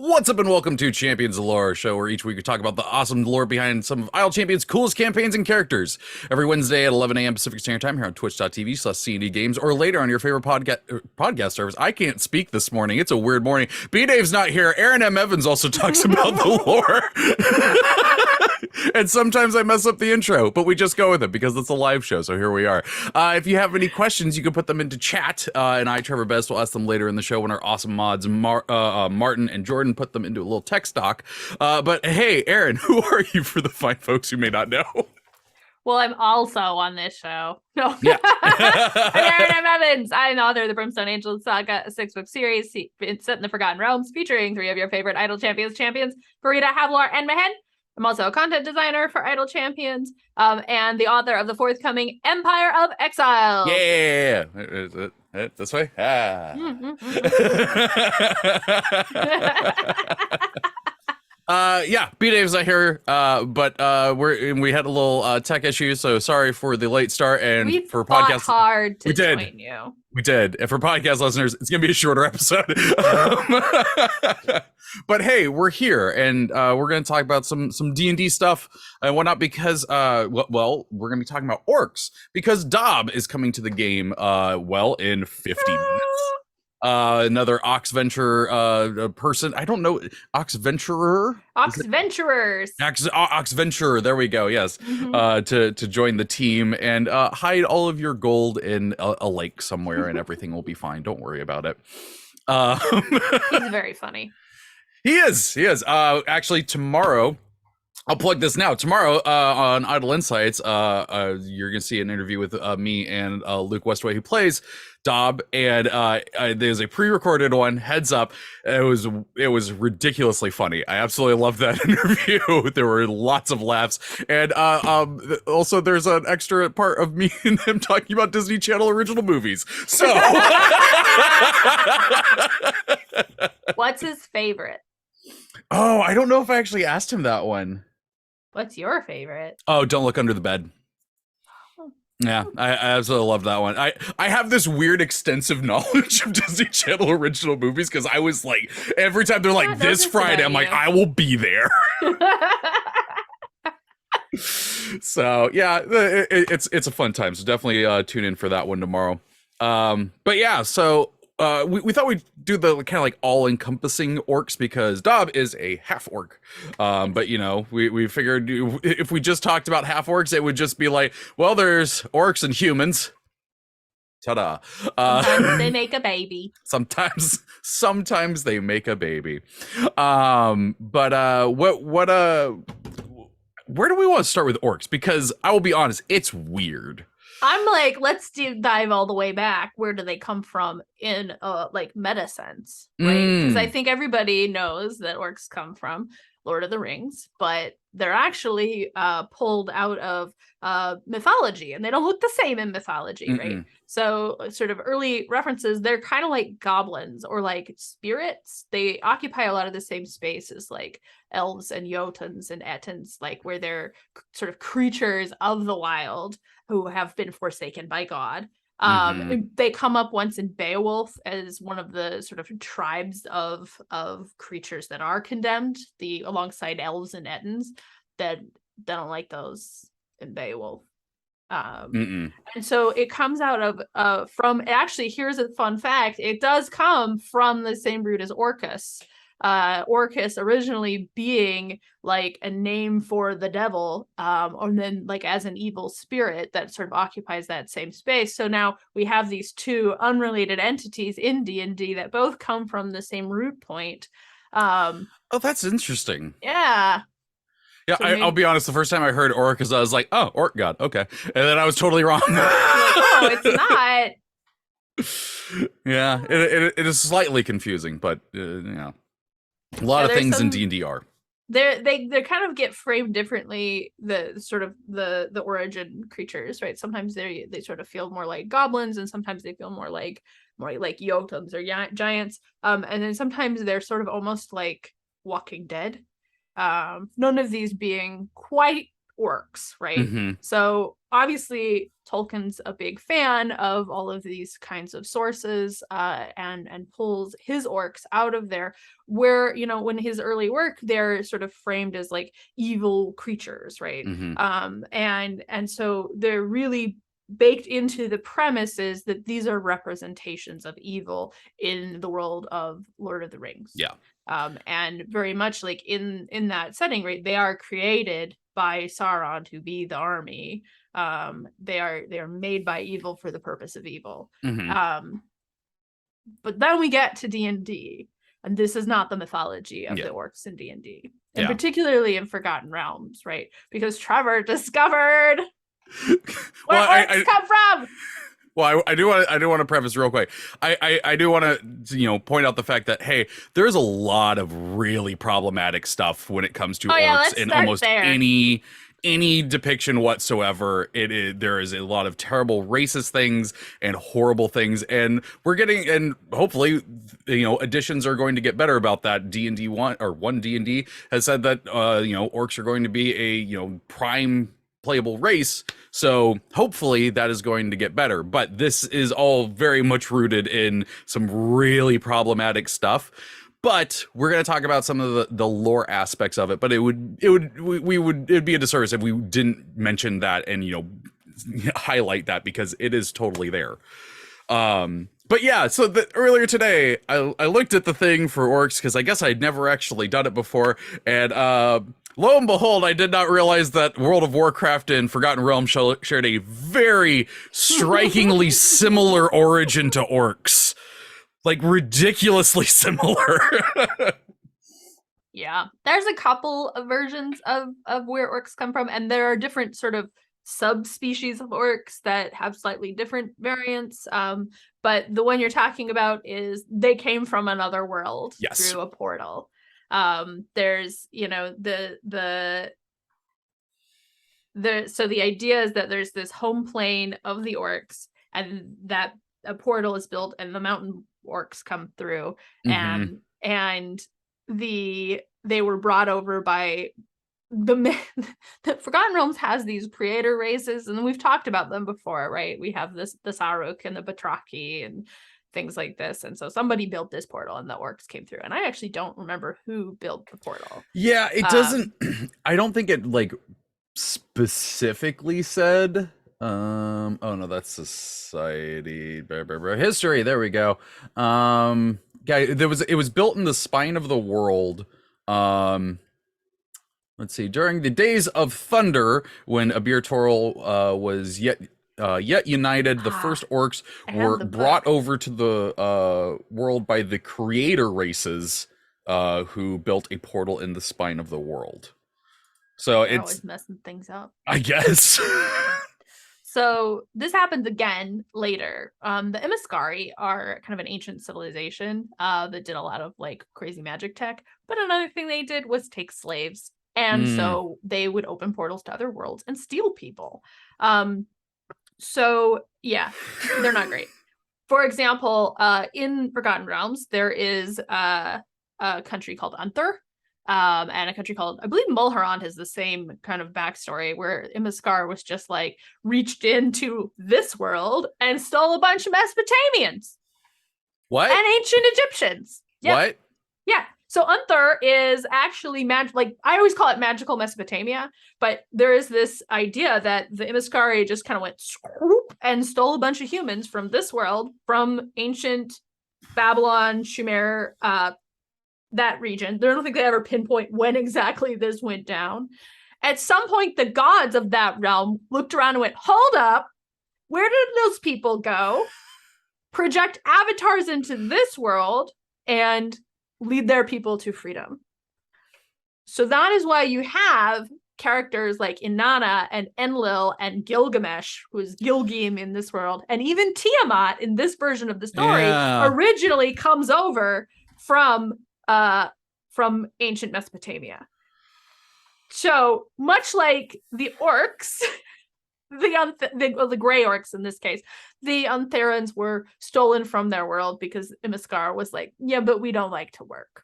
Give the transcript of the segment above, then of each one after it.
What's up and welcome to Champions of Lore, a show where each week we talk about the awesome lore behind some of Idle Champions' coolest campaigns and characters. Every Wednesday at 11 a.m. Pacific Standard Time here on twitch.tv/CND Games or later on your favorite podcast service. I can't speak this morning. It's a weird morning. B-Dave's not here. Erin M. Evans also talks about the lore. And sometimes I mess up the intro, but we just go with it because it's a live show, so here we are. If you have any questions, you can put them into chat, and I, Treavor Bettis, will ask them later in the show when our awesome mods, Martin and Jordan, put them into a little text doc. But hey, Erin, who are you for the fine folks who may not know? Well, I'm also on this show. No. Yeah. I'm Erin M. Evans. I'm the author of the Brimstone Angel Saga, a 6-book series set in the Forgotten Realms, featuring 3 of your favorite Idle Champions, Farida, Havlar, and Mehen. I'm also a content designer for Idle Champions, and the author of the forthcoming Empire of Exile. Yeah. This way? Yeah, B-Dave's not here, but we had a little tech issue, so sorry for the late start. And we for fought podcast, hard to join you. We did. And for podcast listeners, it's gonna be a shorter episode. But hey, we're here, and we're gonna talk about some D&D stuff and whatnot because well, we're gonna be talking about orcs because Dob is coming to the game in 50 minutes. Another Oxventure person. I don't know. Oxventurer? Oxventurers. Oxventure. There we go. Yes. To join the team and hide all of your gold in a lake somewhere and everything will be fine. Don't worry about it. He's very funny. He is. Actually, tomorrow, I'll plug this now. Tomorrow on Idle Insights, you're going to see an interview with me and Luke Westway, who plays Dob, and there's a pre-recorded one. Heads up, it was ridiculously funny. I absolutely loved that interview. There were lots of laughs, and also there's an extra part of me and him talking about Disney Channel original movies. So, what's his favorite? Oh, I don't know if I actually asked him that one. What's your favorite? Oh, Don't Look Under the Bed. Yeah, I absolutely love that one. I have this weird extensive knowledge of Disney Channel original movies because I was like, every time they're like this Friday, I'm like, I will be there. So yeah, it's a fun time. So definitely tune in for that one tomorrow. But yeah, so we thought we'd do the kind of like all-encompassing orcs because Dob is a half-orc. But you know, we figured if we just talked about half-orcs, it would just be like, well, there's orcs and humans. Ta-da. Sometimes they make a baby. Sometimes they make a baby. But where do we want to start with orcs? Because I will be honest, it's weird. I'm like, let's dive all the way back. Where do they come from in like meta sense, right? Because I think everybody knows that orcs come from Lord of the Rings, but they're actually pulled out of mythology, and they don't look the same in mythology, right? So sort of early references, they're kind of like goblins or like spirits. They occupy a lot of the same space as like elves and Jotuns and Ettins, like where they're sort of creatures of the wild who have been forsaken by God. They come up once in Beowulf as one of the sort of tribes of creatures that are condemned, alongside elves and Ettins that don't like those in Beowulf. And so it comes out of from actually, here's a fun fact, it does come from the same root as Orcus. Orcus originally being like a name for the devil, and then like as an evil spirit that sort of occupies that same space. So now we have these two unrelated entities in D&D that both come from the same root point. Oh, that's interesting. Yeah. Yeah, so I'll be honest, the first time I heard Orcus, I was like, oh, Orc God, okay. And then I was totally wrong. Like, oh, it's not. Yeah, it is slightly confusing, but yeah. A lot of things in D&D are. They kind of get framed differently, the sort of the origin creatures, right? Sometimes they sort of feel more like goblins, and sometimes they feel more like Jotuns or giants. And then sometimes they're sort of almost like Walking Dead. None of these being quite orcs, right? So obviously Tolkien's a big fan of all of these kinds of sources, and pulls his orcs out of there, where, you know, when his early work, they're sort of framed as like evil creatures, right? And so they're really baked into the premises that these are representations of evil in the world of Lord of the Rings. Yeah. And very much like in that setting, right? They are created by Sauron to be the army. They are made by evil for the purpose of evil. But then we get to D&D, and this is not the mythology of the orcs in D&D, and particularly in Forgotten Realms, right? Because Treavor discovered where orcs come from. Well, I do want to preface real quick. I do want to, you know, point out the fact that, hey, there's a lot of really problematic stuff when it comes to orcs in almost any depiction whatsoever. There is a lot of terrible racist things and horrible things, and we're getting, and hopefully, you know, editions are going to get better about that. D&D 1 or 1 D&D has said that you know, orcs are going to be a, you know, prime playable race, so hopefully that is going to get better. But this is all very much rooted in some really problematic stuff. But we're going to talk about some of the lore aspects of it. But it'd be a disservice if we didn't mention that and, you know, highlight that, because it is totally there. But yeah, so earlier today, I looked at the thing for orcs, because I guess I'd never actually done it before, and lo and behold, I did not realize that World of Warcraft and Forgotten Realms shared a very strikingly similar origin to orcs. Like, ridiculously similar. Yeah, there's a couple of versions of where orcs come from, and there are different sort of subspecies of orcs that have slightly different variants. But the one you're talking about is they came from another world through a portal. There's, you know, so the idea is that there's this home plane of the orcs, and that a portal is built, and the mountain orcs come through, and they were brought over by the Forgotten Realms has these creator races, and we've talked about them before, right? We have the Saruk and the Batraki and things like this, and so somebody built this portal, and the orcs came through. And I actually don't remember who built the portal. Yeah, it doesn't. I don't think it like specifically said. Oh no, that's society. History. There we go. Yeah, it was built in the spine of the world. Let's see. During the days of thunder, when Abir Toril was yet united, the first orcs were brought over to the world by the creator races, who built a portal in the spine of the world. So it's always messing things up, I guess. So this happens again later. The Imaskari are kind of an ancient civilization that did a lot of like crazy magic tech. But another thing they did was take slaves. And so they would open portals to other worlds and steal people. So yeah, they're not great. For example, in Forgotten Realms, there is a country called Unther. And a country called, I believe Mulharand has the same kind of backstory, where Imaskar was just like reached into this world and stole a bunch of Mesopotamians. What? And ancient Egyptians. Yep. What? Yeah. So Unther is actually like I always call it magical Mesopotamia, but there is this idea that the Imaskari just kind of went swoop and stole a bunch of humans from this world, from ancient Babylon, Sumer, that region. I don't think they ever pinpoint when exactly this went down. At some point, the gods of that realm looked around and went, hold up, where did those people go? Project avatars into this world and lead their people to freedom. So that is why you have characters like Inanna and Enlil and Gilgamesh, who is Gilgim in this world, and even Tiamat in this version of the story originally comes over from ancient Mesopotamia. So much like the orcs, the gray orcs in this case, the Untherans were stolen from their world because Imaskar was like, yeah, but we don't like to work.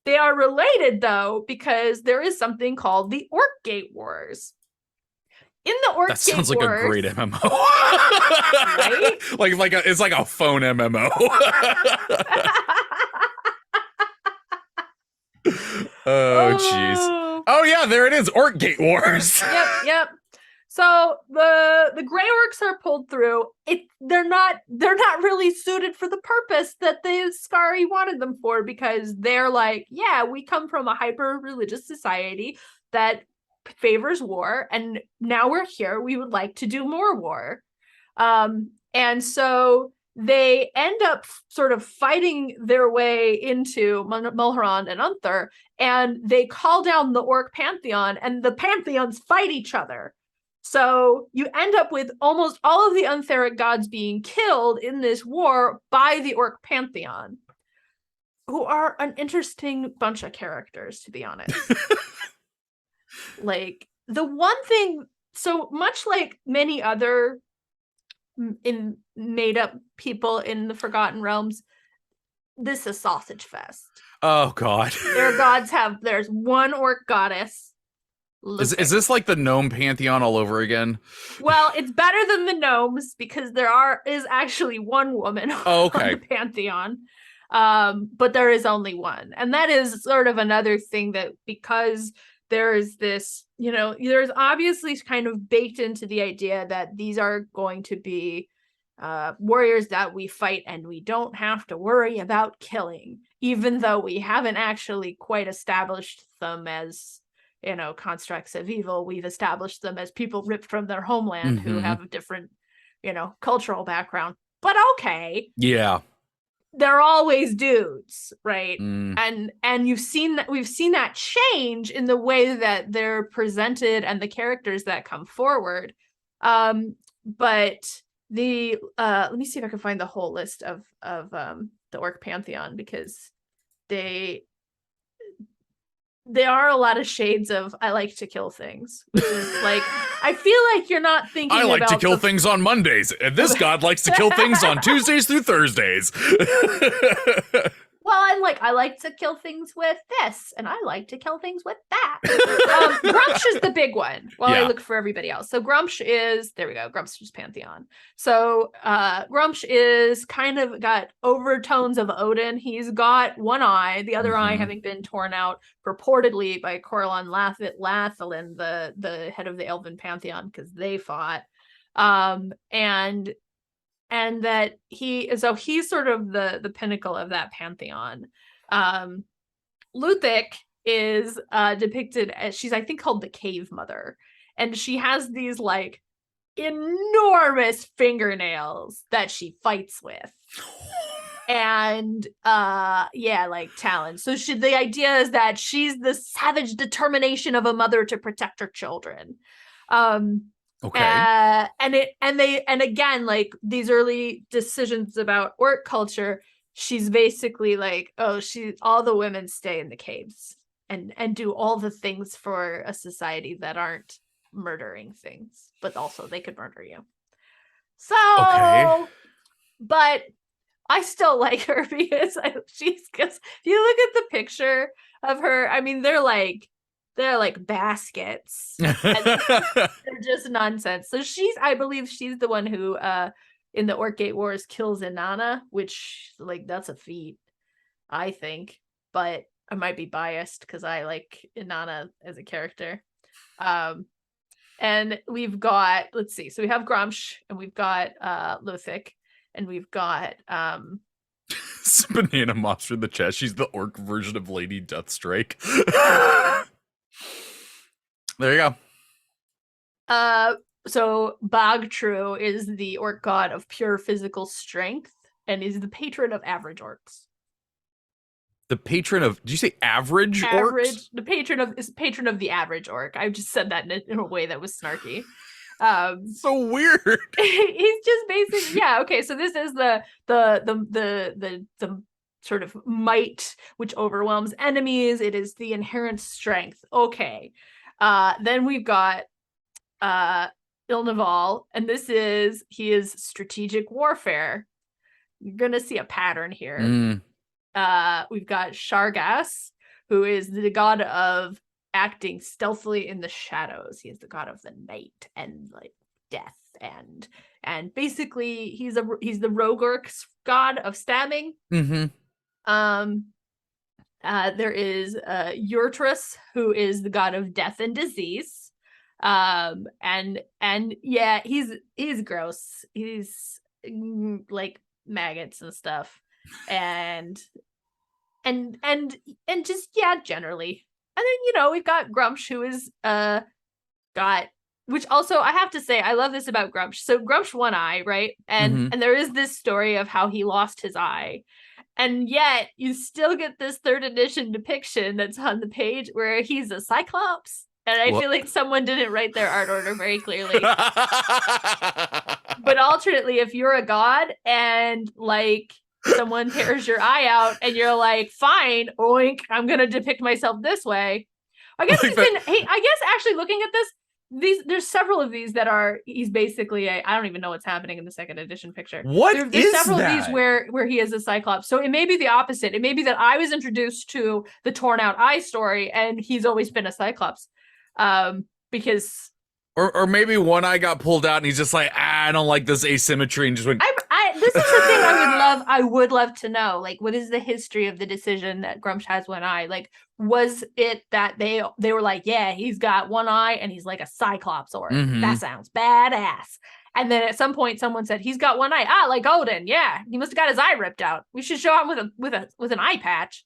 They are related though, because there is something called the Orc Wars. In the Orc That sounds like Wars, a great MMO. right? It's like a phone MMO. Oh jeez. Oh yeah, there it is. Orc Wars. Yep. So the gray orcs are pulled through. They're not really suited for the purpose that the Scari wanted them for, because they're like, yeah, we come from a hyper religious society that favors war, and now we're here. We would like to do more war. And so they end up sort of fighting their way into Mulhorand and Unther, and they call down the Orc Pantheon, and the Pantheons fight each other. So you end up with almost all of the Untheric gods being killed in this war by the Orc Pantheon, who are an interesting bunch of characters, to be honest. Like, the one thing, so much like many other made up people in the Forgotten Realms, this is sausage fest. Oh god. Their gods there's one orc goddess. Is this like the gnome pantheon all over again? Well, it's better than the gnomes, because is actually one woman on the pantheon. But there is only one. And that is sort of another thing, that because there is this, there's obviously kind of baked into the idea that these are going to be warriors that we fight and we don't have to worry about killing, even though we haven't actually quite established them as, constructs of evil. We've established them as people ripped from their homeland who have a different, cultural background. But okay. Yeah. They're always dudes, right? And we've seen that change in the way that they're presented and the characters that come forward. But the let me see if I can find the whole list of the Orc Pantheon, because there are a lot of shades of I like to kill things, which is like, I feel like you're not thinking I like about to kill things on Mondays, and this god likes to kill things on Tuesdays through Thursdays. Well, I'm like, I like to kill things with this, and I like to kill things with that. Grumpsch is the big one while I look for everybody else. So Grumpsch is, there we go, Grumpsch's Pantheon. So Grumpsch is kind of got overtones of Odin. He's got one eye, the other eye having been torn out purportedly by Corlon Lathalin, the head of the Elven Pantheon, because they fought. And that he's sort of the pinnacle of that pantheon. Luthik is depicted as, she's I think called the Cave Mother, and she has these like enormous fingernails that she fights with. And like talons. So the idea is that she's the savage determination of a mother to protect her children. Okay. And again, like these early decisions about orc culture, she's basically like, all the women stay in the caves and do all the things for a society that aren't murdering things, but also they could murder you. So, but I still like her because if you look at the picture of her, I mean, they're like baskets. They're just nonsense. So I believe she's the one who in the Orc Wars kills Inanna, which like that's a feat, I think, but I might be biased because I like Inanna as a character. And we've got, let's see, so we have Grumpsch and we've got Luthik and we've got Banana Monster in the chat. She's the orc version of Lady Deathstrike. There you go. So Bogtru is the orc god of pure physical strength and is the patron of average orcs. The patron of, did you say average orcs? The patron of the average orc. I just said that in a way that was snarky. So weird. He's just basically, okay. So this is the sort of might which overwhelms enemies. It is the inherent strength. Okay. Then we've got Ilnaval, and he is strategic warfare. You're gonna see a pattern here. We've got Shargas, who is the god of acting stealthily in the shadows. He is the god of the night and like death and basically he's the rogue orcs god of stabbing. Mm-hmm. There is Urtrus, who is the god of death and disease. And yeah, he's gross. He's like maggots and stuff. And just generally. And then we've got Grumpsch, who is which also I have to say I love this about Grumpsch. So Grumpsch one eye, right? And there is this story of how he lost his eye. And yet you still get this 3rd edition depiction that's on the page where he's a cyclops. And I feel like someone didn't write their art order very clearly. But alternately, if you're a god and like someone tears your eye out and you're like, fine, oink, I'm going to depict myself this way. I guess I guess actually looking at this, there's several of these that he's basically I don't even know what's happening in the 2nd edition picture. There's several of these where he is a cyclops. So it may be the opposite. It may be that I was introduced to the torn out eye story and he's always been a cyclops. Because or maybe one eye got pulled out and he's just like, I don't like this asymmetry and just went. This is the thing I would love to know. Like, what is the history of the decision that Grumpsch has one eye? Like, was it that they were like, yeah, he's got one eye and he's like a cyclops orc. That sounds badass. And then at some point someone said he's got one eye. Like Odin. Yeah, he must have got his eye ripped out. We should show him with an eye patch.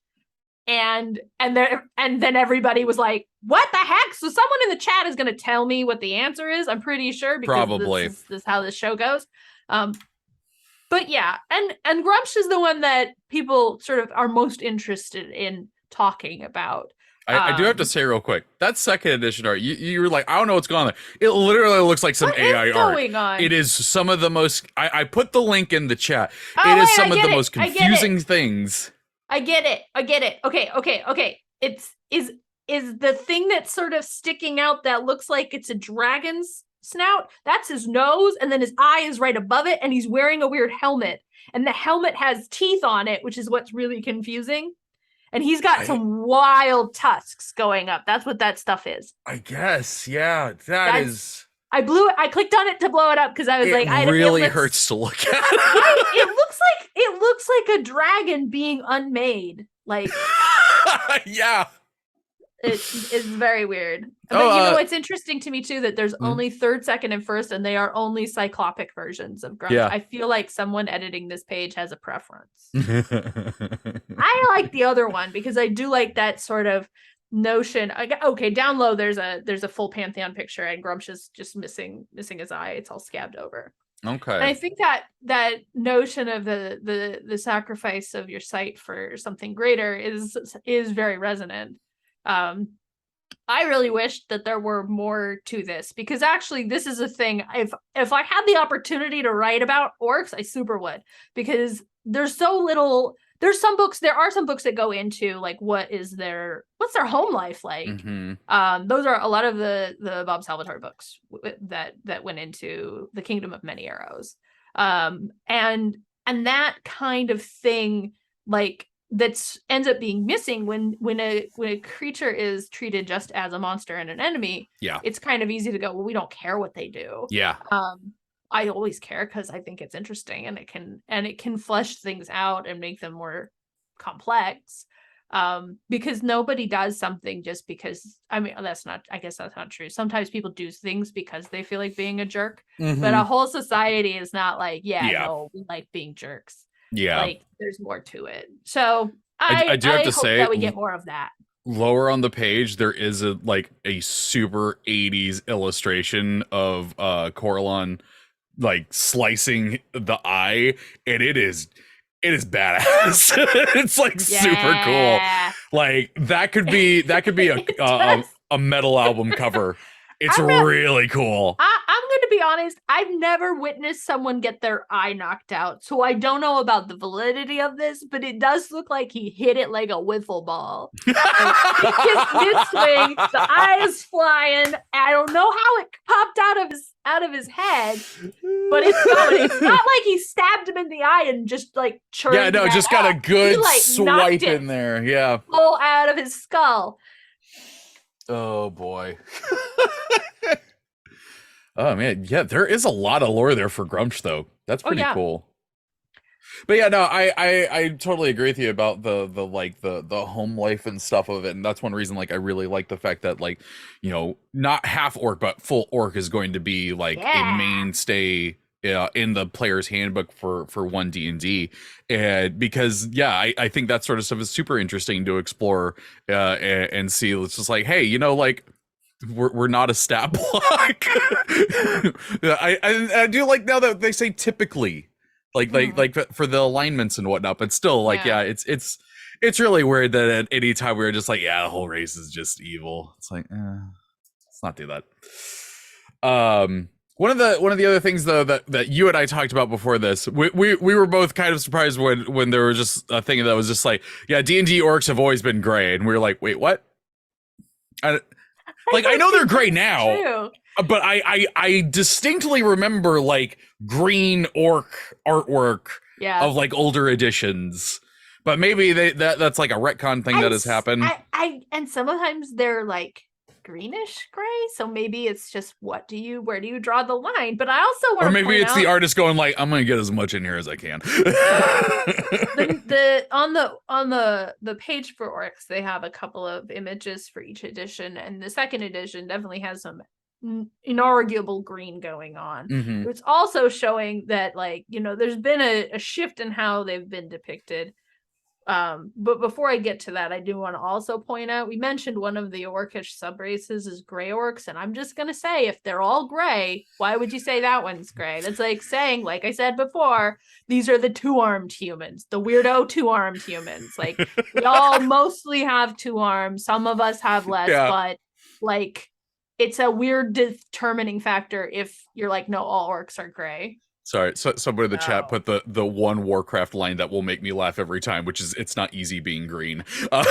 And then everybody was like, what the heck? So someone in the chat is going to tell me what the answer is. I'm pretty sure because probably this is how this show goes. But yeah, and Grumpsch is the one that people sort of are most interested in talking about. I do have to say real quick, that 2nd edition art, you were like, I don't know what's going on there. It literally looks like some AI art. Going on? It is some of the most. I put the link in the chat. It is some of the most confusing things. I get it. Okay. Is the thing that's sort of sticking out that looks like it's a dragon's snout? That's his nose, and then his eye is right above it, and he's wearing a weird helmet. And the helmet has teeth on it, which is what's really confusing. And he's got some wild tusks going up. That's what that stuff is. I guess, yeah. That is. I clicked on it to blow it up because I was like, it really hurts to look at. It looks like a dragon being unmade. Like, yeah. It's very weird. But it's interesting to me too that there's only 3rd, 2nd, and 1st, and they are only cyclopic versions of Grumps. Yeah. I feel like someone editing this page has a preference. I like the other one because I do like that sort of notion. Okay, down low there's a full Pantheon picture, and Grumpsch is just missing his eye. It's all scabbed over. Okay. And I think that notion of the sacrifice of your sight for something greater is very resonant. I really wish that there were more to this because actually this is a thing. If I had the opportunity to write about orcs, I super would, because there's so little. There are some books that go into like what's their home life like. Those are a lot of the Bob Salvatore books that went into the Kingdom of Many Arrows, and that kind of thing like. That ends up being missing when a creature is treated just as a monster and an enemy. Yeah, it's kind of easy to go, well, we don't care what they do. Yeah. I always care because I think it's interesting and it can flesh things out and make them more complex. Because nobody does something just because. I mean, I guess that's not true. Sometimes people do things because they feel like being a jerk, but a whole society is not like, no, we like being jerks. Yeah, like there's more to it. So I do have to say that we get more of that. Lower on the page, there is a super 80s illustration of Corlon like slicing the eye, and it is badass. It's like super cool. Like that could be a metal album cover. It's really cool. I'm going to be honest, I've never witnessed someone get their eye knocked out, so I don't know about the validity of this, but it does look like he hit it like a wiffle ball. Like, he just mid-swing, the eye is flying. I don't know how it popped out of his head, but it's going. It's not like he stabbed him in the eye and just like churned. Yeah, no, just got a good swipe in there. Yeah, full out of his skull. Oh boy. Oh man, yeah, there is a lot of lore there for Grumpsch though. That's pretty cool. But yeah, no, I totally agree with you about the home life and stuff of it, and that's one reason like I really like the fact that like, you know, not half orc but full orc is going to be like a mainstay in the player's handbook for 1D&D, and because I think that sort of stuff is super interesting to explore and see. It's just like, hey, you know, like we're not a stat block. I do like now that they say typically, like for the alignments and whatnot, but still like it's really weird that at any time we were just like, the whole race is just evil. It's like, let's not do that. One of the other things though that you and I talked about before this, we were both kind of surprised when there was just a thing that was just like, D&D orcs have always been gray, and we were like, wait, what? I know they're gray now, true. But I distinctly remember like green orc artwork of like older editions. But maybe that's like a retcon thing that has happened. And sometimes they're like greenish gray, so maybe it's just where do you draw the line? But I also want to, or maybe it's the artist going like, I'm gonna get as much in here as I can. On the page for orcs, they have a couple of images for each edition, and the second edition definitely has some inarguable green going on. It's also showing that like, you know, there's been a shift in how they've been depicted. But before I get to that, I do want to also point out, we mentioned one of the orcish subraces is gray orcs, and I'm just gonna say, if they're all gray, why would you say that one's gray? That's like saying, like I said before, these are the two-armed humans, the weirdo two-armed humans. Like we all mostly have two arms, some of us have less, but like it's a weird determining factor if you're like, no, all orcs are gray. Sorry, so somebody in the chat put the one Warcraft line that will make me laugh every time, which is, it's not easy being green. I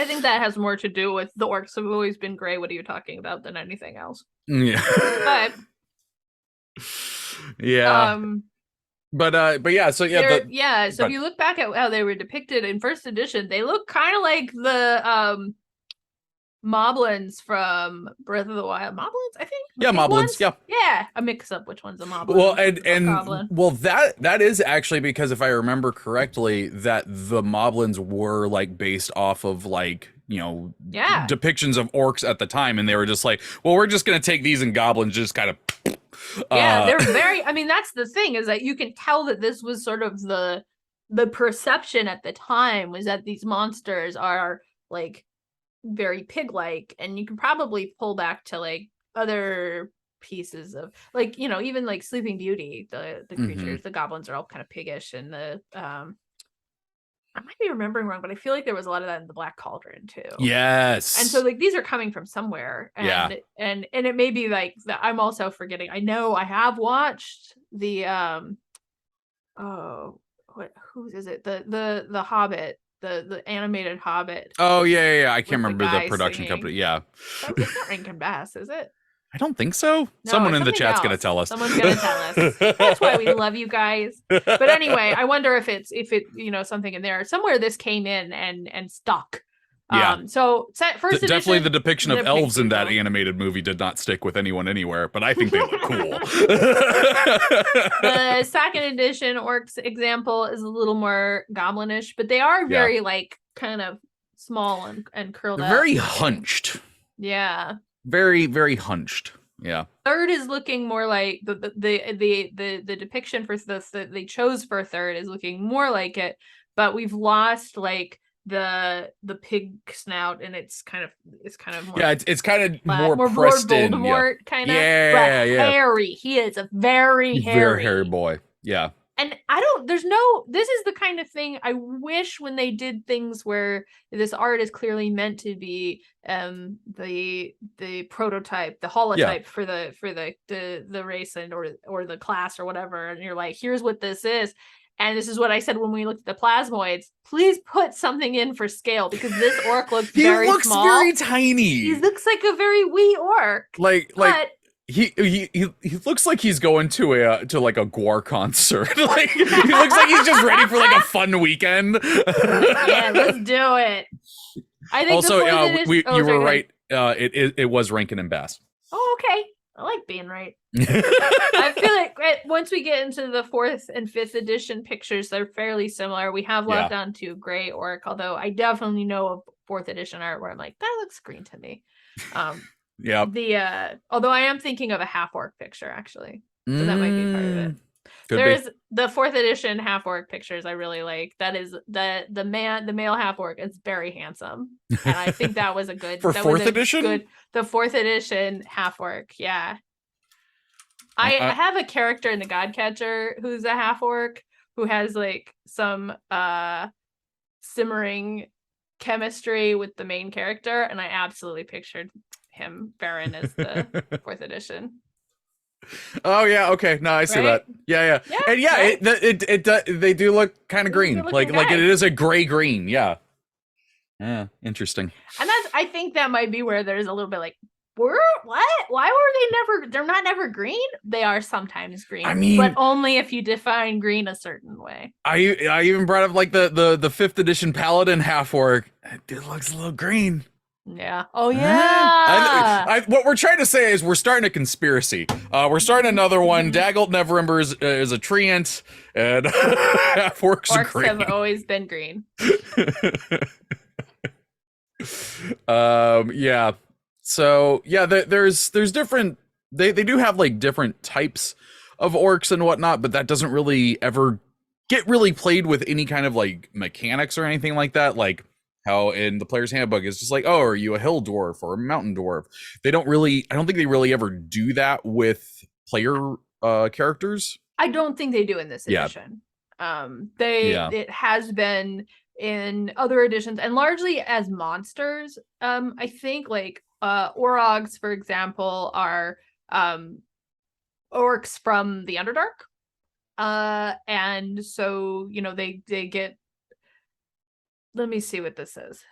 think that has more to do with the orcs have always been gray. What are you talking about than anything else? Yeah. But yeah. But yeah, so yeah. So if you look back at how they were depicted in first edition, they look kind of like the moblins from Breath of the Wild. Moblins, I think. Yeah, moblins. Ones? Yeah. Yeah, I mix up which one's a moblin. Well, that is actually because if I remember correctly, that the moblins were like based off of like, you know, depictions of orcs at the time, and they were just like, well, we're just gonna take these and goblins just kind of. Yeah, they're very. I mean, that's the thing, is that you can tell that this was sort of the perception at the time, was that these monsters are like very pig-like, and you can probably pull back to like other pieces of like, you know, even like Sleeping Beauty, the creatures, the goblins are all kind of piggish, and the I might be remembering wrong, but I feel like there was a lot of that in the Black Cauldron too. Yes. And so like these are coming from somewhere, and and it may be like that. I'm also forgetting. I know I have watched the whose is it? The Hobbit. The animated Hobbit. Oh yeah. I can't remember the production company. Yeah. It's not Rankin Bass, is it? I don't think so. No, someone in the chat's gonna tell us. Someone's gonna tell us. That's why we love you guys. But anyway, I wonder if it you know, something in there somewhere this came in and stuck. Yeah. So first edition, definitely the depiction of elves in that animated movie did not stick with anyone anywhere, but I think they look cool. The second edition orcs example is a little more goblinish, but they are very like kind of small and curled up. Very hunched. Yeah. Very, very hunched. Yeah. Third is looking more like the depiction for they chose for third is looking more like it, but we've lost like the pig snout, and it's kind of more, it's kind of more pressed in, Voldemort kind of, hairy. He is a very hairy boy. Yeah. And this is the kind of thing I wish when they did things where this art is clearly meant to be the prototype, the holotype for the race and or the class or whatever, and you're like, here's what this is. And this is what I said when we looked at the plasmoids. Please put something in for scale, because this orc looks very small. He looks very tiny. He looks like a very wee orc. He looks like he's going to a Gwar concert. Like, he looks like he's just ready for like a fun weekend. Yeah, let's do it. I think also, you were right. It was Rankin and Bass. Oh, okay. I like being right. I feel like once we get into the 4th and 5th edition pictures, they're fairly similar. We have left on to Gray Orc, although I definitely know of 4th edition art where I'm like, that looks green to me. Yeah. Although I am thinking of a half-orc picture, actually. So that might be part of it. There's the 4th edition half-orc pictures I really like. That is the male half-orc is very handsome. And I think that was a good for 4th edition? The 4th edition half-orc, yeah. I have a character in the Godcatcher who's a half-orc who has like some simmering chemistry with the main character, and I absolutely pictured him Baron as the 4th edition. Oh yeah, okay. No, I see that. Yeah. And right? They do look kind of green. Like it is a gray green. Yeah. Yeah, interesting. And I think that might be where there's a little bit like, what? Why were they're not never green? They are sometimes green. I mean, but only if you define green a certain way. I even brought up like the 5th edition Paladin half-orc. It looks a little green. Yeah. Oh yeah. What we're trying to say is we're starting a conspiracy. We're starting another one. Daggled Neverember is a treant, and half-orcs are green. Orcs have always been green. Yeah. So yeah, there's different. They do have like different types of orcs and whatnot, but that doesn't really ever get really played with any kind of like mechanics or anything like that. Like how in the player's handbook it's just like, oh, are you a hill dwarf or a mountain dwarf? I don't think they really ever do that with player characters. I don't think they do in this edition. It has been in other editions and largely as monsters. I think like Orogs, for example, are orcs from the Underdark. And so, they get, let me see what this is.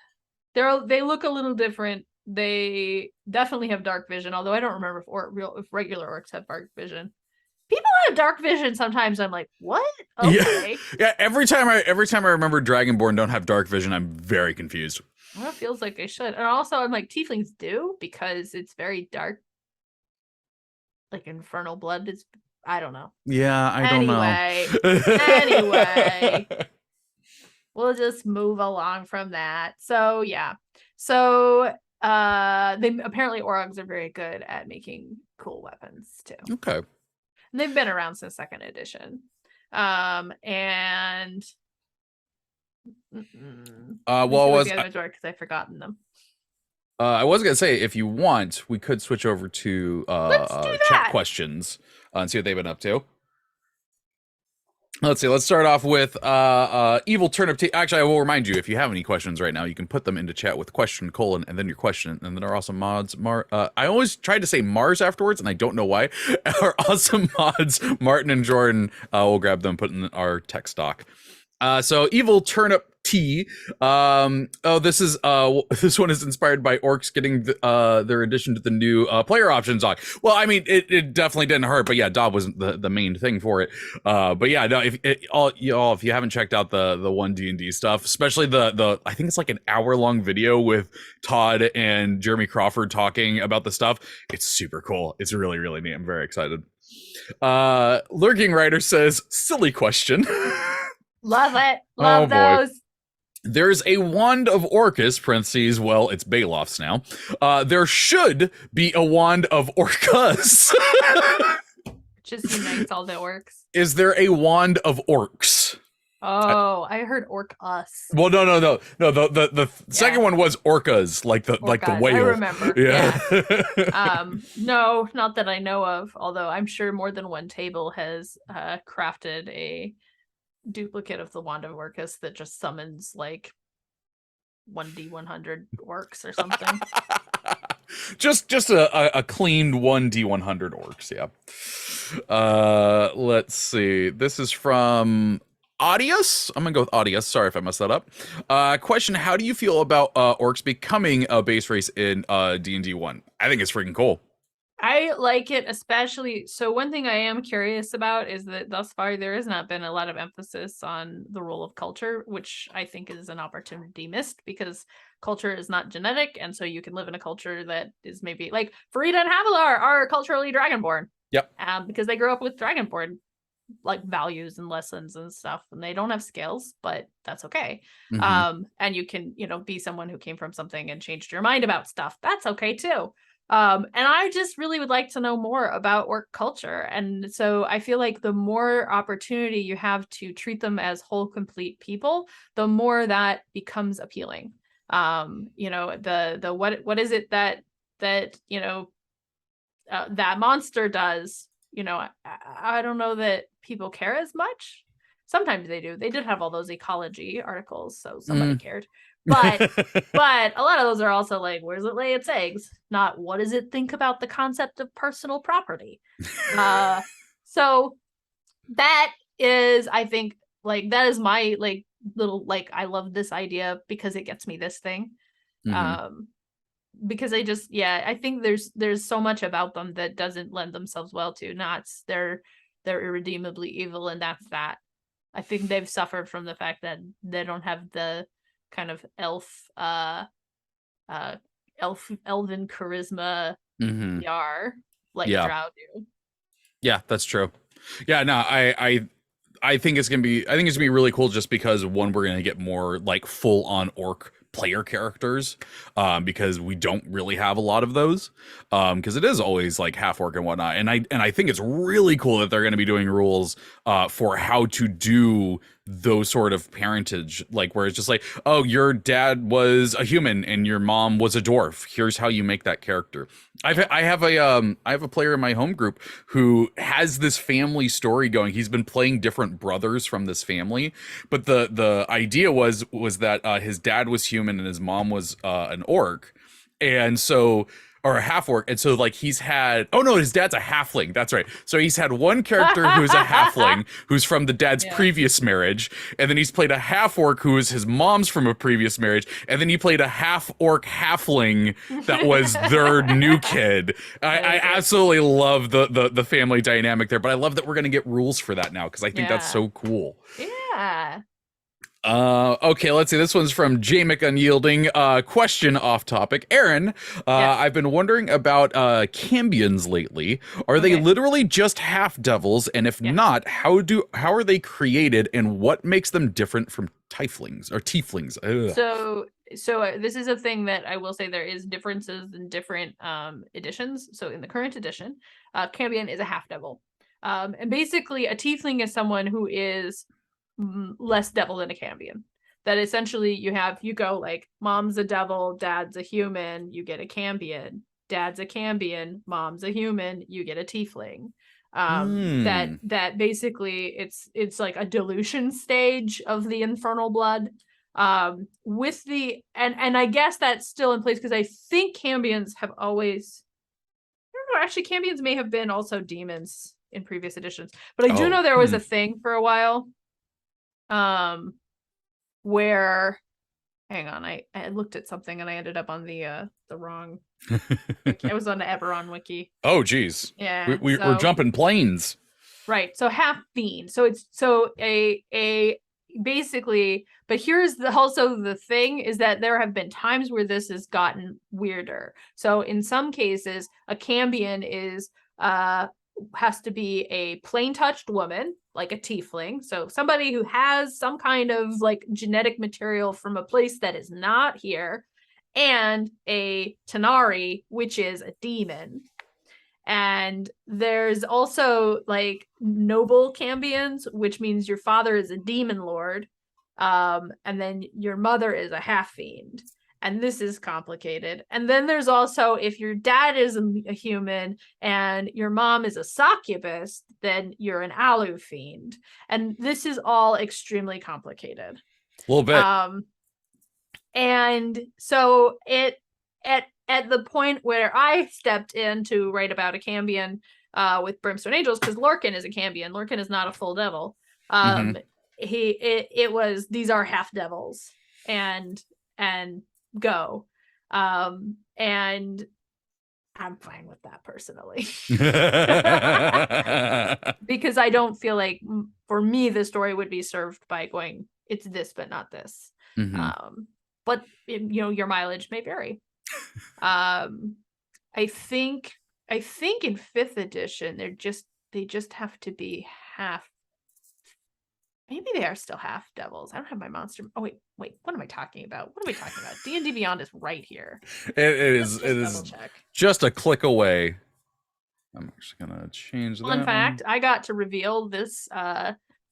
They look a little different. They definitely have dark vision, although I don't remember if regular orcs have dark vision. People have dark vision sometimes. I'm like, what? Okay. Yeah. Every time I remember Dragonborn don't have dark vision, I'm very confused. Well, it feels like they should. And also I'm like, tieflings do, because it's very dark. Like infernal blood is, I don't know. Yeah, I don't know. Anyway. We'll just move along from that. So yeah. So apparently Orogs are very good at making cool weapons too. Okay. And they've been around since 2nd edition. And because I've forgotten them. I was gonna say, if you want, we could switch over to chat questions and see what they've been up to. Let's see. Let's start off with Evil Turnip Tea. Actually, I will remind you, if you have any questions right now, you can put them into chat with question : and then your question. And then our awesome mods, I always tried to say Mars afterwards, and I don't know why. Our awesome mods, Martin and Jordan, we'll grab them, put in our tech stock. So Evil Turnip Tea. This one is inspired by Orcs getting their addition to the new player options dock. Well, I mean, it definitely didn't hurt, but yeah, Dob wasn't the main thing for it. But yeah, no, if you haven't checked out the 1D&D stuff, especially the I think it's like an hour-long video with Todd and Jeremy Crawford talking about the stuff. It's super cool. It's really, really neat. I'm very excited. Lurking Rider says, silly question. Love it. Love those. Boy. There's a wand of Orcus, parentheses, well, it's Balof's now. There should be a wand of Orcas. Just unites all the orcs. Is there a wand of orcs? I heard orc us. Well, no. The second one was orcas, like the Orcas, whale. I remember. Yeah. No, not that I know of. Although I'm sure more than one table has crafted a duplicate of the Wand of Orcus that just summons like 1d100 orcs or something. just a cleaned 1d100 orcs. Yeah. Let's see. This is from Audius. I'm gonna go with Audius. Sorry if I messed that up. Question: how do you feel about orcs becoming a base race in D&D 1? I think it's freaking cool. I like it, especially. So one thing I am curious about is that thus far there has not been a lot of emphasis on the role of culture, which I think is an opportunity missed because culture is not genetic, and so you can live in a culture that is maybe like Farida and Havilar are culturally dragonborn. Yep. Because they grew up with dragonborn like values and lessons and stuff, and they don't have skills, but that's okay. And you can, be someone who came from something and changed your mind about stuff. That's okay too. And I just really would like to know more about orc culture. And so I feel like the more opportunity you have to treat them as whole, complete people, the more that becomes appealing. The what is it that that monster does? I don't know that people care as much. Sometimes they do. They did have all those ecology articles, so somebody cared. But a lot of those are also like, where does it lay its eggs? Not what does it think about the concept of personal property? So that is, I think, like, that is my like little, like, I love this idea because it gets me this thing. Because I think there's so much about them that doesn't lend themselves well to knots. They're irredeemably evil, and that's that. I think they've suffered from the fact that they don't have the kind of elven charisma like Drow do. Yeah, that's true. Yeah, no, I think it's gonna be really cool just because one, we're gonna get more like full on orc player characters, because we don't really have a lot of those, because it is always like half orc and whatnot, and I think it's really cool that they're going to be doing rules for how to do those sort of parentage, like where it's just like, oh, your dad was a human and your mom was a dwarf, here's how you make that character. I have a player in my home group who has this family story going. He's been playing different brothers from this family, but the idea was that his dad was human and his mom was an orc, and so, or a half orc, and so like he's had, oh no, his dad's a halfling, that's right. So he's had one character who's a halfling who's from the dad's previous marriage, and then he's played a half orc who is his mom's from a previous marriage, and then he played a half orc halfling that was their new kid. I absolutely love the family dynamic there, but I love that we're gonna get rules for that now because I think that's so cool. Yeah. Okay, let's see. This one's from J McUnyielding. Question off topic. Erin, I've been wondering about cambions lately. Are they literally just half devils? And if not, how are they created, and what makes them different from tieflings or tieflings? Ugh. So this is a thing that I will say there is differences in different editions. So in the current edition, cambion is a half devil. And basically a tiefling is someone who is less devil than a cambion. That essentially you go like, mom's a devil, dad's a human, you get a cambion. Dad's a cambion, mom's a human, you get a tiefling. That basically it's like a dilution stage of the infernal blood. With the and I guess that's still in place because I think cambions have always, I don't know, actually cambions may have been also demons in previous editions, but I do know there was a thing for a while where, hang on, I looked at something and I ended up on the wrong wiki. I was on the Eberron wiki. Oh geez. Yeah, we're jumping planes. Right, so half fiend. So it's a basically, but here's also the thing is that there have been times where this has gotten weirder. So in some cases, a cambion is has to be a plain touched woman, like a tiefling, so somebody who has some kind of like genetic material from a place that is not here, and a Tanari, which is a demon. And there's also like noble cambions, which means your father is a demon lord, and then your mother is a half fiend. And this is complicated. And then there's also, if your dad is a human and your mom is a succubus, then you're an alu fiend. And this is all extremely complicated. A little bit. And so at the point where I stepped in to write about a cambion with Brimstone Angels, because Lorcan is a cambion. Lorcan is not a full devil. It was, these are half devils and go. And I'm fine with that personally. Because I don't feel like, for me, the story would be served by going, it's this, but not this. But your mileage may vary. I think in 5th edition, they just have to be half. Maybe they are still half devils. I don't have my monster. Oh wait. What am I talking about? D&D Beyond is right here. It is just a click away. I'm actually gonna change that. Fun fact: I got to reveal this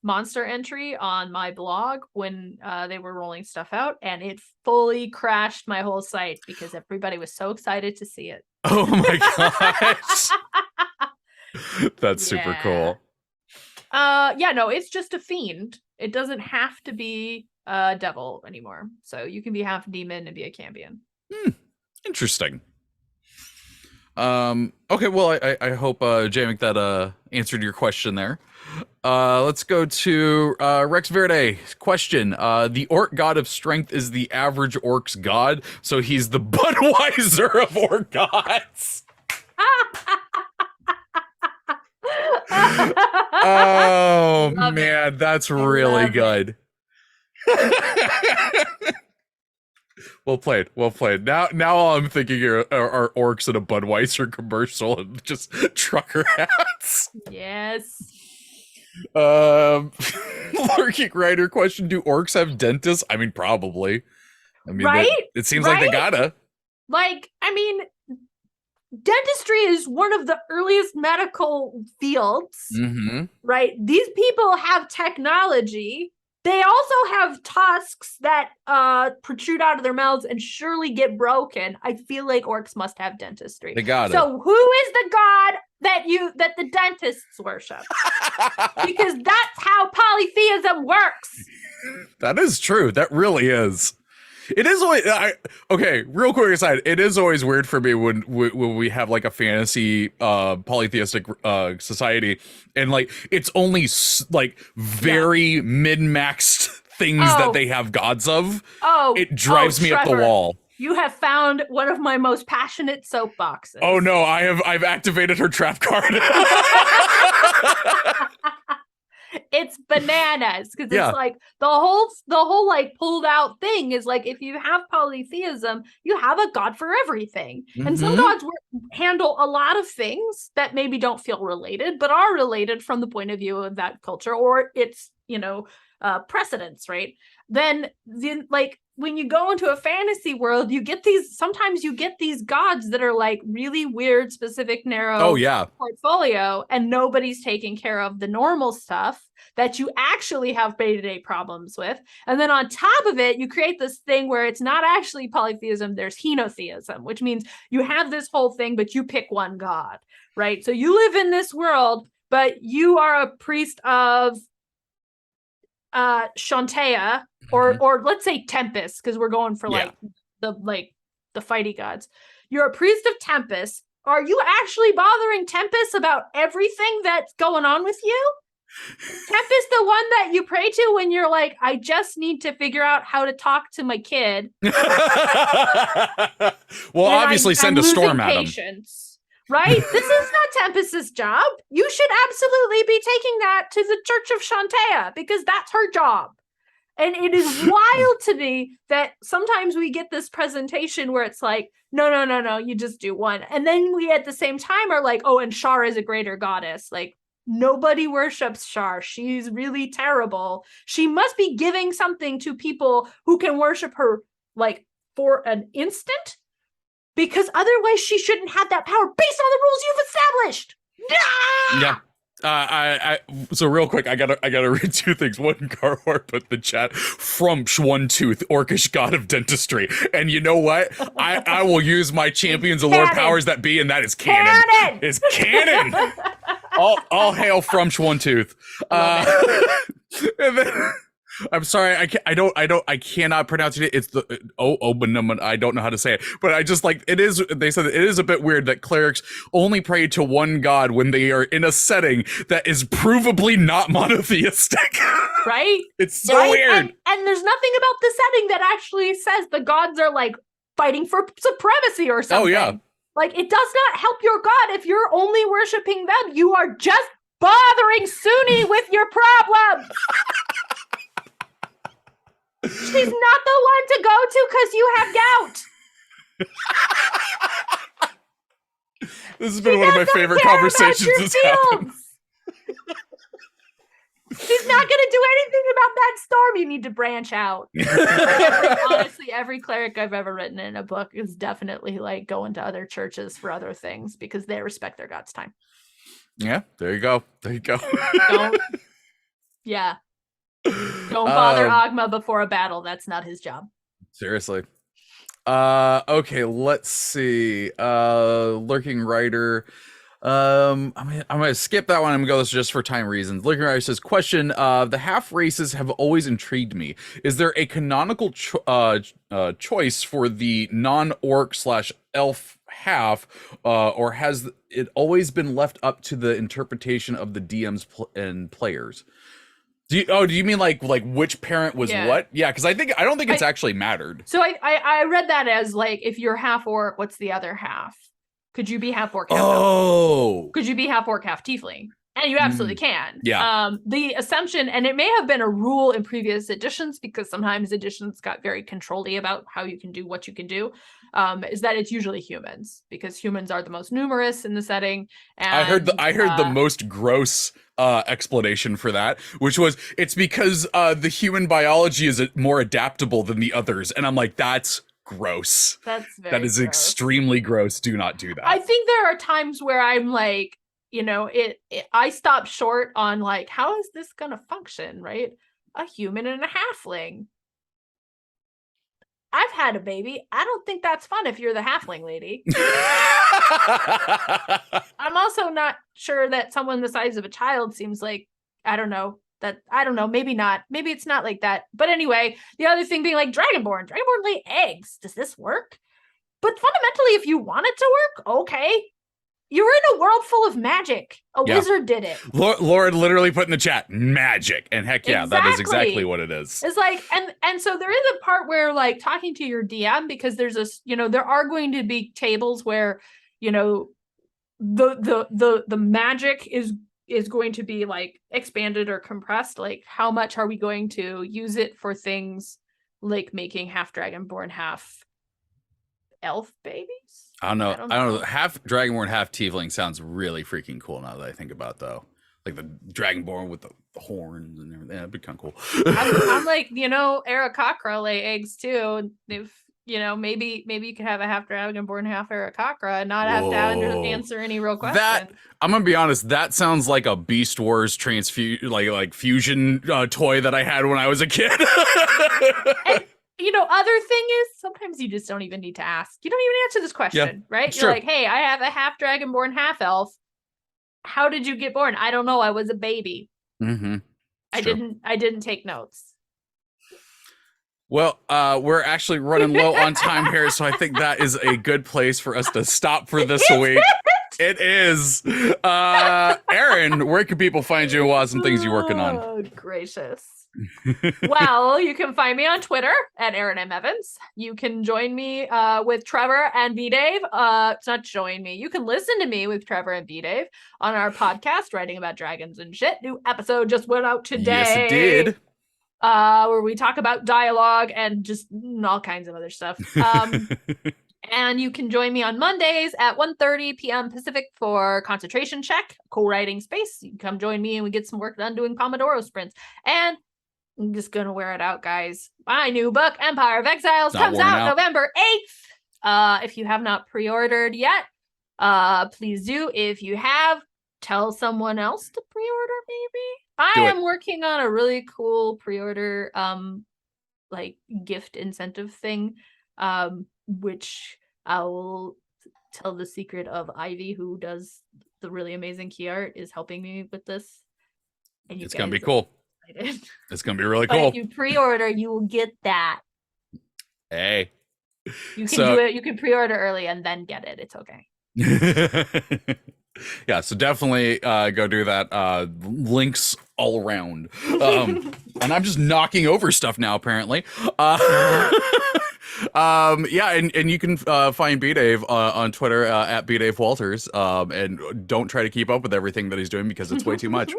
monster entry on my blog when they were rolling stuff out, and it fully crashed my whole site because everybody was so excited to see it. Oh my gosh. That's super cool. No, it's just a fiend. It doesn't have to be a devil anymore. So you can be half demon and be a cambion. Interesting. Okay, well, I hope Jamek that answered your question there. Let's go to Rex Verde. Question: the orc god of strength is the average orc's god, so he's the Budweiser of orc gods. Oh man, that's really good. Well played. Now all I'm thinking are orcs in a Budweiser commercial and just trucker hats. Yes. Lurking Rider question: do orcs have dentists? I mean, probably. I mean, right? It seems like they gotta. Like, I mean, dentistry is one of the earliest medical fields, right? These people have technology. They also have tusks that protrude out of their mouths and surely get broken. I feel like orcs must have dentistry. They got it. So who is the god that the dentists worship? Because that's how polytheism works. That is true. That really is. It is always okay. Real quick aside, it is always weird for me when we have like a fantasy polytheistic society, and like it's only like very min-maxed things that they have gods of. It drives me up the wall. You have found one of my most passionate soapboxes. Oh no, I've activated her trap card. It's bananas because it's like the whole like pulled out thing is like, if you have polytheism, you have a god for everything. And some gods handle a lot of things that maybe don't feel related, but are related from the point of view of that culture or its, precedence, right? Then like when you go into a fantasy world, sometimes you get these gods that are like really weird, specific, narrow portfolio, and nobody's taking care of the normal stuff that you actually have day-to-day problems with. And then on top of it, you create this thing where it's not actually polytheism, there's henotheism, which means you have this whole thing, but you pick one god, right? So you live in this world, but you are a priest of Shantea, or let's say Tempest, because we're going for the fighty gods. You're a priest of Tempest. Are you actually bothering Tempest about everything that's going on with you? Tempest the one that you pray to when you're like, I just need to figure out how to talk to my kid. Well, obviously send a storm at him. Right? This is not Tempest's job. You should absolutely be taking that to the Church of Shantea because that's her job. And it is wild to me that sometimes we get this presentation where it's like, no, you just do one. And then we at the same time are like, oh, and Shar is a greater goddess. Like, nobody worships Shar. She's really terrible. She must be giving something to people who can worship her, like, for an instant. because otherwise she shouldn't have that power based on the rules you've established. Yeah. So real quick, I gotta read two things. One, Garwar put in the chat, Grumpsch, one tooth, orcish god of dentistry. And you know what? I will use my champions of lore powers that be, and that is canon. It's canon. All hail Grumpsch, one tooth. And then, I'm sorry, I cannot pronounce it. It's the Obenum, I don't know how to say it, but I just like it is. They said it is a bit weird that clerics only pray to one god when they are in a setting that is provably not monotheistic. Right? It's so weird. And there's nothing about the setting that actually says the gods are like fighting for supremacy or something. Oh yeah. Like it does not help your god if you're only worshiping them. You are just bothering Sunni with your problems. She's not the one to go to because you have gout. This has been one of my favorite conversations this happened. She's not going to do anything about that storm. You need to branch out. Honestly, every cleric I've ever written in a book is definitely like going to other churches for other things because they respect their god's time. Yeah, there you go. Yeah. Don't bother Agma before a battle. That's not his job. Seriously. Okay, let's see. Lurking Writer. I'm gonna skip that one. I'm gonna go this just for time reasons. Lurking Writer says, question, the half races have always intrigued me. Is there a canonical choice for the non-orc / elf half, or has it always been left up to the interpretation of the DMs and players? Do you mean like which parent was what? Yeah, because I don't think it's actually mattered. So I read that as like, if you're half orc, what's the other half? Could you be half orc? Half elf? Could you be half orc, half tiefling? And you absolutely can. Yeah. The assumption, and it may have been a rule in previous editions because sometimes editions got very controlly about how you can do what you can do, is that it's usually humans because humans are the most numerous in the setting. And, I heard the most gross explanation for that, which was it's because the human biology is more adaptable than the others, and I'm like, that's gross. That is gross. Extremely gross. Do not do that. I think there are times where I'm like, I stop short on like, how is this gonna function, right? A human and a halfling. I've had a baby. I don't think that's fun if you're the halfling lady. I'm also not sure that someone the size of a child seems like, I don't know, maybe not. Maybe it's not like that. But anyway, the other thing being like Dragonborn lay eggs. Does this work? But fundamentally, if you want it to work, okay. You're in a world full of magic. A wizard did it. Lord literally put in the chat, magic. And heck yeah, exactly. That is exactly what it is. It's like, and so there is a part where like talking to your DM, because there's this, there are going to be tables where, the magic is going to be like expanded or compressed. Like how much are we going to use it for things like making half dragonborn, half elf babies? I don't know. Half Dragonborn, half Tiefling sounds really freaking cool now that I think about it, though. Like the Dragonborn with the horns and everything. That'd be kind of cool. I'm like, Aarakocra lay eggs too. If maybe you could have a half Dragonborn, half Aarakocra, and not have to answer any real questions. That, I'm gonna be honest, that sounds like a Beast Wars like fusion toy that I had when I was a kid. And, other thing is sometimes you just don't even need to ask. You don't even answer this question, right? You're like, hey, I have a half dragonborn, half elf. How did you get born? I don't know. I was a baby. Mm-hmm. I didn't take notes. Well, we're actually running low on time here, so I think that is a good place for us to stop for this week. It is. Erin, where can people find you and what some things you're working on? Oh, gracious. Well, you can find me on Twitter at Erin M. Evans. You can join me with Trevor and B-Dave. It's not join me. You can listen to me with Trevor and B-Dave on our podcast, Writing About Dragons and Shit. New episode just went out today. Yes, it did. Where we talk about dialogue and just all kinds of other stuff. And you can join me on Mondays at 1:30 p.m. Pacific for Concentration Check, co-writing space. You can come join me and we get some work done doing Pomodoro sprints. And I'm just going to wear it out, guys. My new book, Empire of Exiles, comes out November 8th. If you have not pre-ordered yet, please do. If you have, tell someone else to pre-order. Maybe I am working on a really cool pre-order like gift incentive thing, which I will tell the secret of Ivy, who does the really amazing key art, is helping me with this. And it's gonna be cool. It's gonna be really but cool. If you pre-order, you will get that. Hey, you can do it. You can pre-order early and then get it. It's okay. Yeah, so definitely go do that. Links all around. And I'm just knocking over stuff now, apparently. Yeah, and you can find B-Dave on Twitter at B-Dave Walters, and don't try to keep up with everything that he's doing because it's way too much.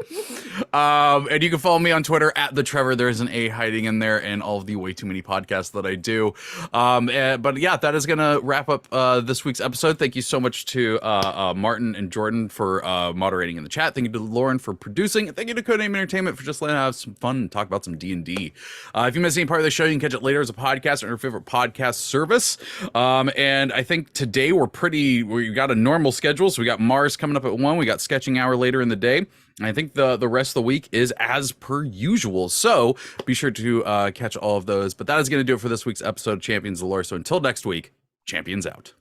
And you can follow me on Twitter at the Treavor. There's an A hiding in there, and all of the way too many podcasts that I do. But yeah, that is gonna wrap up this week's episode. Thank you so much to Martin and Jordan for moderating in the chat. Thank you to Lauren for producing. Thank you to Codename Entertainment for just letting us have some fun and talk about some D&D. If you missed any part of the show, you can catch it later as a podcast on your favorite podcast service. And I think today we got a normal schedule. So we got Mars coming up at 1. We got sketching hour later in the day. And I think the rest of the week is as per usual. So be sure to catch all of those. But that is going to do it for this week's episode of Champions of Lore. So until next week, Champions out.